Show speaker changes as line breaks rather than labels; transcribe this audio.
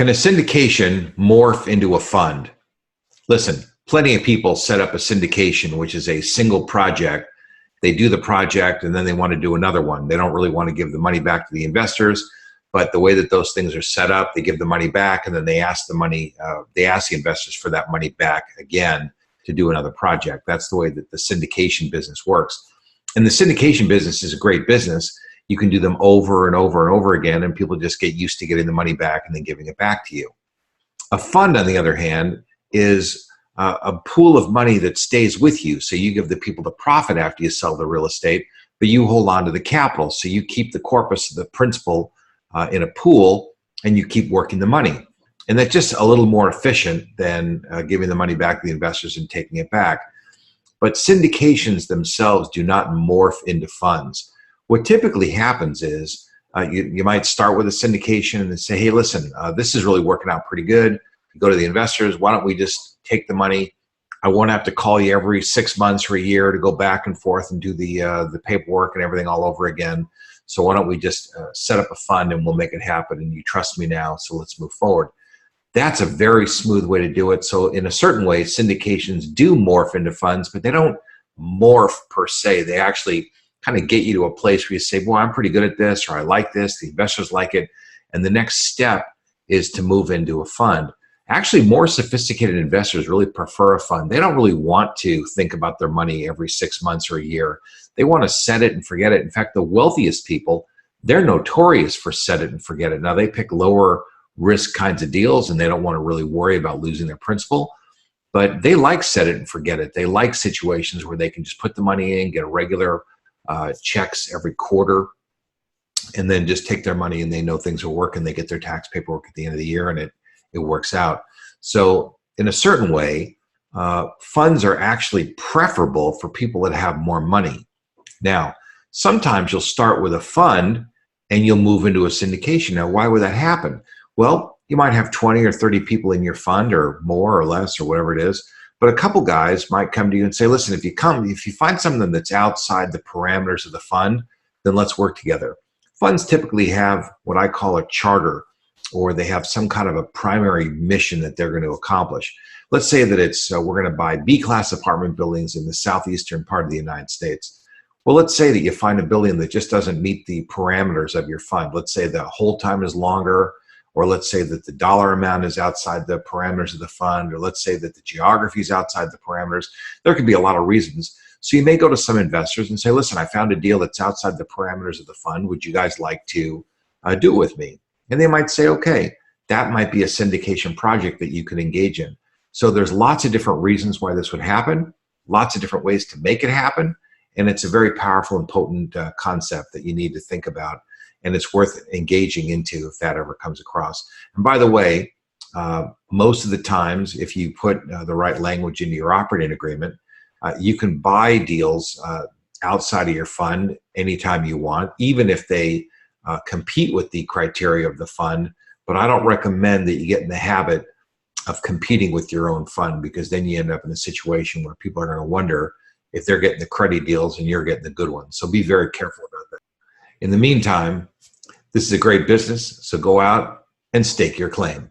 Can a syndication morph into a fund? Listen, plenty of people set up a syndication, which is a single project. They do the project and then they want to do another one. They don't really want to give the money back to the investors, but the way that those things are set up, they give the money back and then they ask the investors for that money back again to do another project. That's the way that the syndication business works. And the syndication business is a great business. You can do them over and over and over again, and people just get used to getting the money back and then giving it back to you. A fund, on the other hand, is a pool of money that stays with you. So you give the people the profit after you sell the real estate, but you hold on to the capital. So you keep the corpus of the principal in a pool, and you keep working the money. And that's just a little more efficient than giving the money back to the investors and taking it back. But syndications themselves do not morph into funds. What typically happens is you might start with a syndication and say, hey, listen, this is really working out pretty good. You go to the investors, why don't we just take the money? I won't have to call you every 6 months or a year to go back and forth and do the paperwork and everything all over again. So why don't we just set up a fund and we'll make it happen, and you trust me now, so let's move forward. That's a very smooth way to do it. So in a certain way, syndications do morph into funds, but they don't morph per se. They actually kind of get you to a place where you say, well, I'm pretty good at this, or I like this, the investors like it. And the next step is to move into a fund. Actually, more sophisticated investors really prefer a fund. They don't really want to think about their money every 6 months or a year. They want to set it and forget it. In fact, the wealthiest people, they're notorious for set it and forget it. Now, they pick lower risk kinds of deals, and they don't want to really worry about losing their principal, but they like set it and forget it. They like situations where they can just put the money in, get a regular checks every quarter, and then just take their money, and they know things are working. They get their tax paperwork at the end of the year, and it works out. So in a certain way, funds are actually preferable for people that have more money. Now, sometimes you'll start with a fund and you'll move into a syndication. Now, why would that happen? Well, you might have 20 or 30 people in your fund, or more or less, or whatever it is. But a couple guys might come to you and say, listen, if you find something that's outside the parameters of the fund, then let's work together. Funds typically have what I call a charter, or they have some kind of a primary mission that they're going to accomplish. Let's say that it's we're going to buy B-class apartment buildings in the southeastern part of the United States. Well, let's say that you find a building that just doesn't meet the parameters of your fund. Let's say the hold time is longer, or let's say that the dollar amount is outside the parameters of the fund, or let's say that the geography is outside the parameters. There could be a lot of reasons. So you may go to some investors and say, listen, I found a deal that's outside the parameters of the fund. Would you guys like to do it with me? And they might say, okay, that might be a syndication project that you can engage in. So there's lots of different reasons why this would happen, lots of different ways to make it happen. And it's a very powerful and potent concept that you need to think about. And it's worth engaging into if that ever comes across. And by the way, most of the times, if you put the right language into your operating agreement, you can buy deals outside of your fund anytime you want, even if they compete with the criteria of the fund. But I don't recommend that you get in the habit of competing with your own fund, because then you end up in a situation where people are going to wonder if they're getting the cruddy deals and you're getting the good ones. So be very careful about that. In the meantime, this is a great business, so go out and stake your claim.